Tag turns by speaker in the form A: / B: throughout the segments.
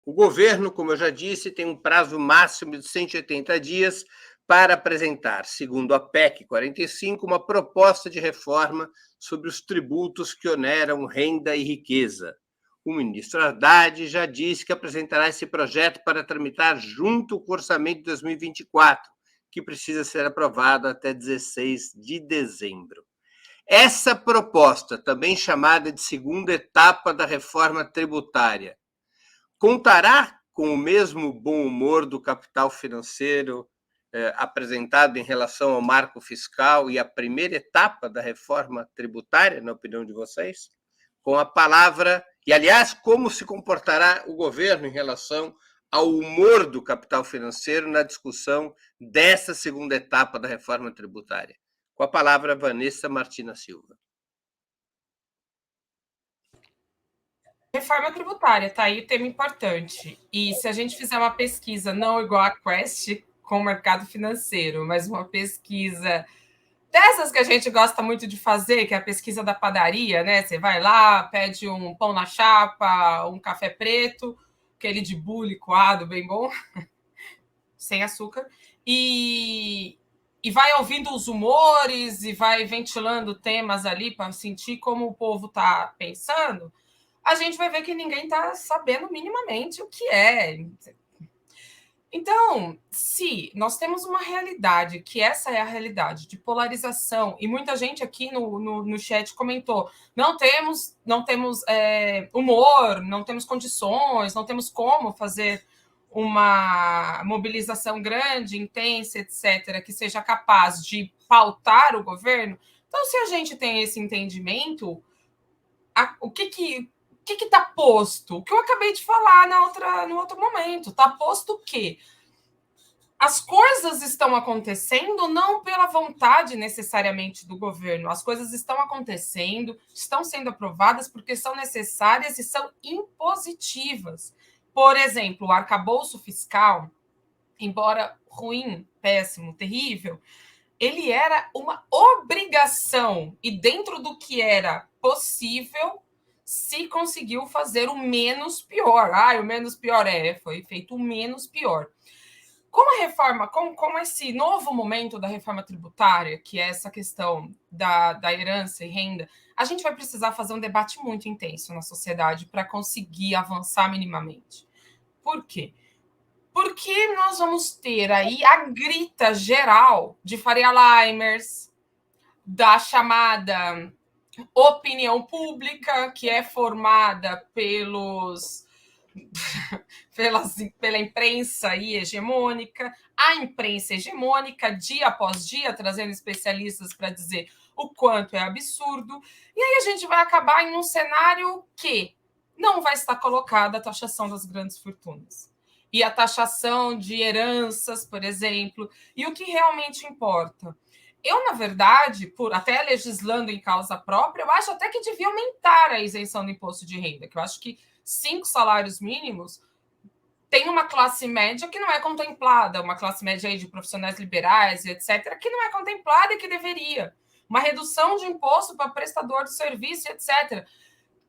A: O governo, como eu já disse, tem um prazo máximo de 180 dias para apresentar, segundo a PEC 45, uma proposta de reforma sobre os tributos que oneram renda e riqueza. O ministro Haddad já disse que apresentará esse projeto para tramitar junto com o orçamento de 2024, que precisa ser aprovado até 16 de dezembro. Essa proposta, também chamada de segunda etapa da reforma tributária, contará com o mesmo bom humor do capital financeiro apresentado em relação ao marco fiscal e à primeira etapa da reforma tributária, na opinião de vocês? Com a palavra, e aliás, como se comportará o governo em relação ao humor do capital financeiro na discussão dessa segunda etapa da reforma tributária? Com a palavra, Vanessa Martina Silva.
B: Reforma tributária, tá aí o tema importante. E se a gente fizer uma pesquisa não igual a Quest com o mercado financeiro, mas uma pesquisa dessas que a gente gosta muito de fazer, que é a pesquisa da padaria, né? Você vai lá, pede um pão na chapa, um café preto, aquele de bule coado, bem bom, sem açúcar, e vai ouvindo os humores e vai ventilando temas ali para sentir como o povo está pensando, a gente vai ver que ninguém está sabendo minimamente o que é. Então, se nós temos uma realidade, que essa é a realidade de polarização, e muita gente aqui no chat comentou, não temos humor, não temos condições, não temos como fazer uma mobilização grande, intensa, etc., que seja capaz de pautar o governo. Então, se a gente tem esse entendimento, o que está posto? O que eu acabei de falar no outro momento. Está posto que as coisas estão acontecendo não pela vontade necessariamente do governo. As coisas estão acontecendo, estão sendo aprovadas porque são necessárias e são impositivas. Por exemplo, o arcabouço fiscal, embora ruim, péssimo, terrível, ele era uma obrigação. E dentro do que era possível, se conseguiu fazer o menos pior. O menos pior foi feito o menos pior. Como a reforma, como esse novo momento da reforma tributária, que é essa questão da herança e renda, a gente vai precisar fazer um debate muito intenso na sociedade para conseguir avançar minimamente. Por quê? Porque nós vamos ter aí a grita geral de Faria Limers, da chamada opinião pública, que é formada pela imprensa aí hegemônica, a imprensa hegemônica, dia após dia, trazendo especialistas para dizer o quanto é absurdo. E aí a gente vai acabar em um cenário que não vai estar colocada a taxação das grandes fortunas. E a taxação de heranças, por exemplo. E o que realmente importa? Eu, na verdade, até legislando em causa própria, eu acho até que devia aumentar a isenção do imposto de renda, que eu acho que 5 salários mínimos tem uma classe média que não é contemplada, uma classe média aí de profissionais liberais e etc., que não é contemplada e que deveria. Uma redução de imposto para prestador de serviço, etc.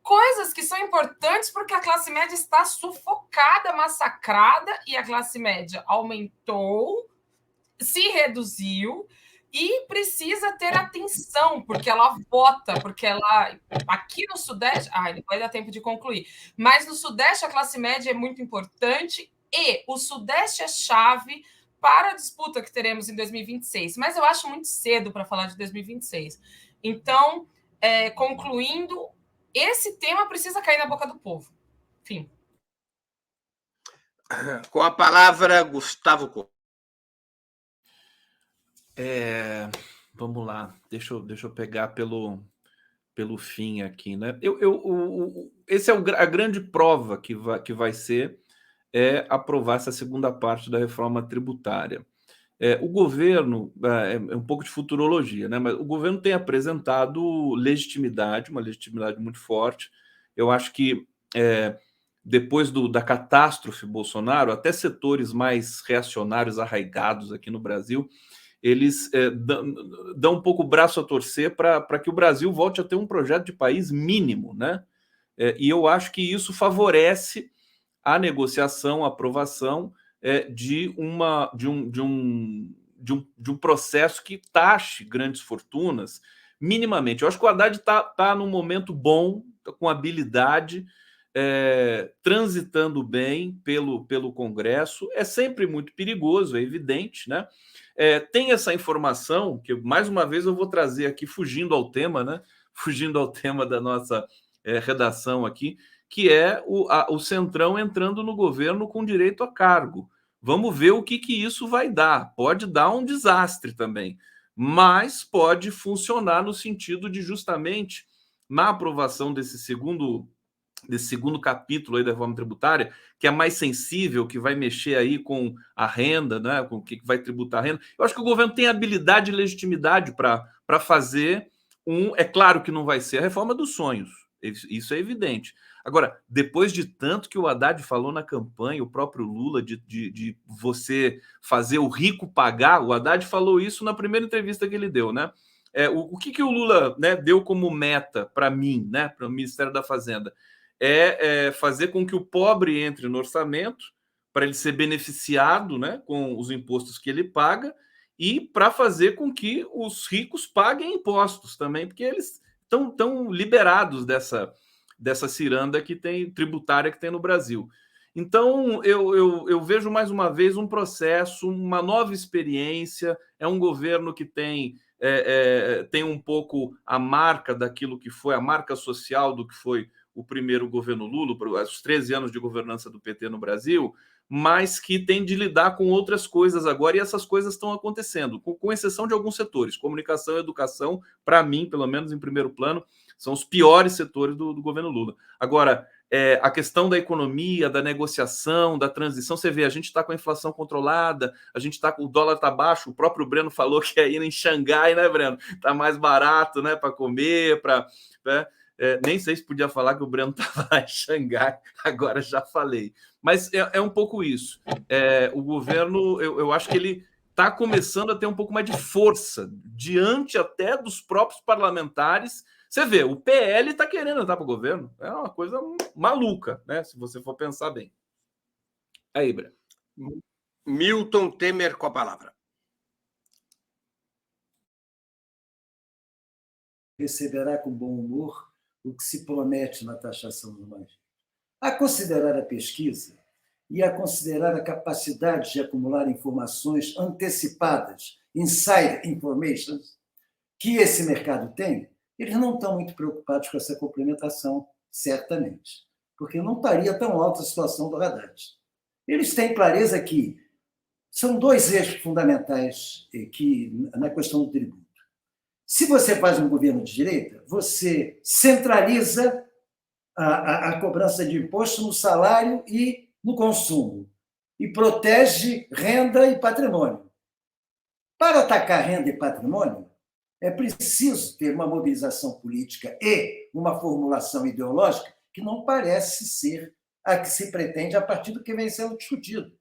B: Coisas que são importantes porque a classe média está sufocada, massacrada, e a classe média aumentou, se reduziu, e precisa ter atenção, porque ela vota, porque ela... Aqui no Sudeste... não vai dar tempo de concluir. Mas no Sudeste a classe média é muito importante e o Sudeste é chave para a disputa que teremos em 2026. Mas eu acho muito cedo para falar de 2026. Então, concluindo, esse tema precisa cair na boca do povo. Enfim.
A: Com a palavra, Gustavo Couto.
C: Vamos lá, deixa eu pegar pelo fim aqui, né? Esse é a grande prova que vai ser aprovar essa segunda parte da reforma tributária. O governo, é um pouco de futurologia, né? Mas o governo tem apresentado legitimidade, uma legitimidade muito forte. Eu acho que depois da catástrofe Bolsonaro, até setores mais reacionários, arraigados aqui no Brasil, eles dão um pouco o braço a torcer para que o Brasil volte a ter um projeto de país mínimo, né? E eu acho que isso favorece a negociação, a aprovação de um processo que taxe grandes fortunas minimamente. Eu acho que o Haddad está num momento bom, tá com habilidade, transitando bem pelo Congresso. É sempre muito perigoso, é evidente, né? Tem essa informação que, mais uma vez, eu vou trazer aqui, fugindo ao tema, né? Fugindo ao tema da nossa redação aqui, que é o Centrão entrando no governo com direito a cargo. Vamos ver o que isso vai dar. Pode dar um desastre também, mas pode funcionar no sentido de, justamente, na aprovação desse segundo capítulo aí da reforma tributária, que é mais sensível, que vai mexer aí com a renda, né, com o que vai tributar a renda. Eu acho que o governo tem habilidade e legitimidade para fazer é claro que não vai ser a reforma dos sonhos, isso é evidente. Agora, depois de tanto que o Haddad falou na campanha, o próprio Lula, de você fazer o rico pagar, o Haddad falou isso na primeira entrevista que ele deu, né? O que o Lula, né, deu como meta para mim, né, para o Ministério da Fazenda? Fazer com que o pobre entre no orçamento, para ele ser beneficiado, né, com os impostos que ele paga, e para fazer com que os ricos paguem impostos também, porque eles estão liberados dessa ciranda tributária que tem no Brasil. Então, eu vejo mais uma vez um processo, uma nova experiência. É um governo que tem um pouco a marca daquilo que foi, a marca social do que foi o primeiro governo Lula, os 13 anos de governança do PT no Brasil, mas que tem de lidar com outras coisas agora, e essas coisas estão acontecendo, com exceção de alguns setores. Comunicação e educação, para mim, pelo menos em primeiro plano, são os piores setores do governo Lula. Agora, a questão da economia, da negociação, da transição, você vê, a gente está com a inflação controlada, a gente está com o dólar tá baixo, o próprio Breno falou que aí em Xangai, né, Breno? Está mais barato, né, para comer, nem sei se podia falar que o Breno estava lá em Xangai, agora já falei. Mas é um pouco isso. O governo, eu acho que ele está começando a ter um pouco mais de força, diante até dos próprios parlamentares. Você vê, o PL está querendo entrar para o governo. É uma coisa maluca, né? Se você for pensar bem. Aí, Breno.
A: Milton Temer com a palavra.
D: Receberá com bom humor o que se promete na taxação do mais. A considerar a pesquisa e a considerar a capacidade de acumular informações antecipadas, inside information, que esse mercado tem, eles não estão muito preocupados com essa complementação, certamente, porque não estaria tão alta a situação do Haddad. Eles têm clareza que são dois eixos fundamentais na questão do tributo. Se você faz um governo de direita, você centraliza a cobrança de imposto no salário e no consumo, e protege renda e patrimônio. Para atacar renda e patrimônio, é preciso ter uma mobilização política e uma formulação ideológica que não parece ser a que se pretende a partir do que vem sendo discutido.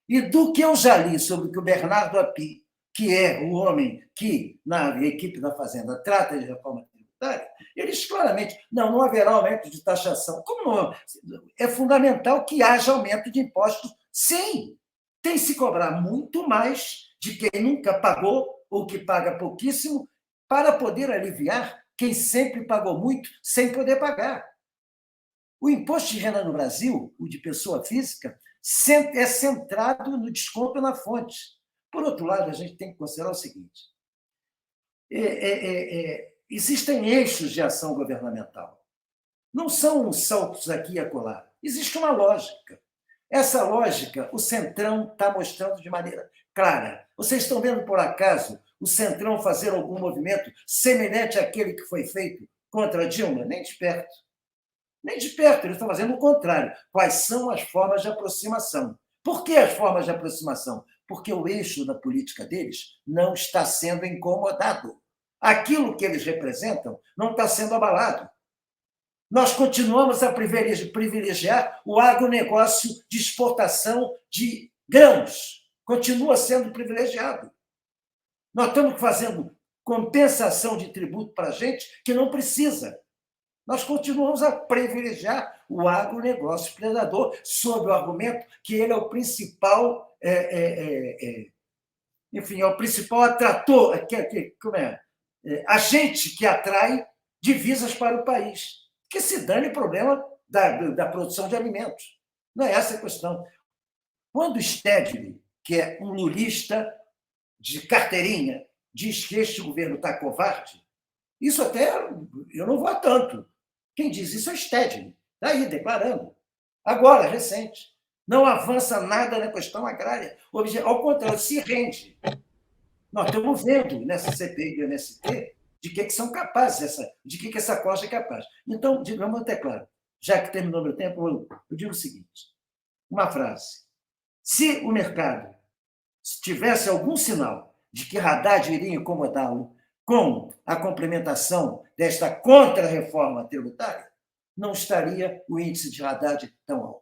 D: E do que eu já li sobre o que o Bernardo Api, que é o homem que, na equipe da Fazenda, trata de reforma tributária, eles claramente, não haverá aumento de taxação. Como não? É fundamental que haja aumento de impostos. Sim, tem que se cobrar muito mais de quem nunca pagou ou que paga pouquíssimo, para poder aliviar quem sempre pagou muito sem poder pagar. O imposto de renda no Brasil, o de pessoa física, é centrado no desconto na fonte. Por outro lado, a gente tem que considerar o seguinte: existem eixos de ação governamental. Não são saltos aqui e acolá. Existe uma lógica. Essa lógica, o Centrão está mostrando de maneira clara. Vocês estão vendo, por acaso, o Centrão fazer algum movimento semelhante àquele que foi feito contra a Dilma? Nem de perto. Nem de perto, eles estão fazendo o contrário. Quais são as formas de aproximação? Por que as formas de aproximação? Porque o eixo da política deles não está sendo incomodado. Aquilo que eles representam não está sendo abalado. Nós continuamos a privilegiar o agronegócio de exportação de grãos. Continua sendo privilegiado. Nós estamos fazendo compensação de tributo para a gente que não precisa. Nós continuamos a privilegiar o agronegócio predador, sob o argumento que ele é o principal, enfim, é o principal atrator, agente que atrai divisas para o país. Que se dane o problema da produção de alimentos. Não é essa a questão. Quando o Stedley, que é um lulista de carteirinha, diz que este governo está covarde, isso até eu não vou a tanto. Quem diz isso é o Stedley, está aí declarando. Agora, recente. Não avança nada na questão agrária. Ao contrário, se rende. Nós estamos vendo nessa CPI e MST de que são capazes, de que essa costa é capaz. Então, digamos até claro, já que terminou meu tempo, eu digo o seguinte, uma frase. Se o mercado tivesse algum sinal de que Haddad iria incomodá-lo com a complementação desta contra-reforma tributária, não estaria o índice de Haddad tão alto.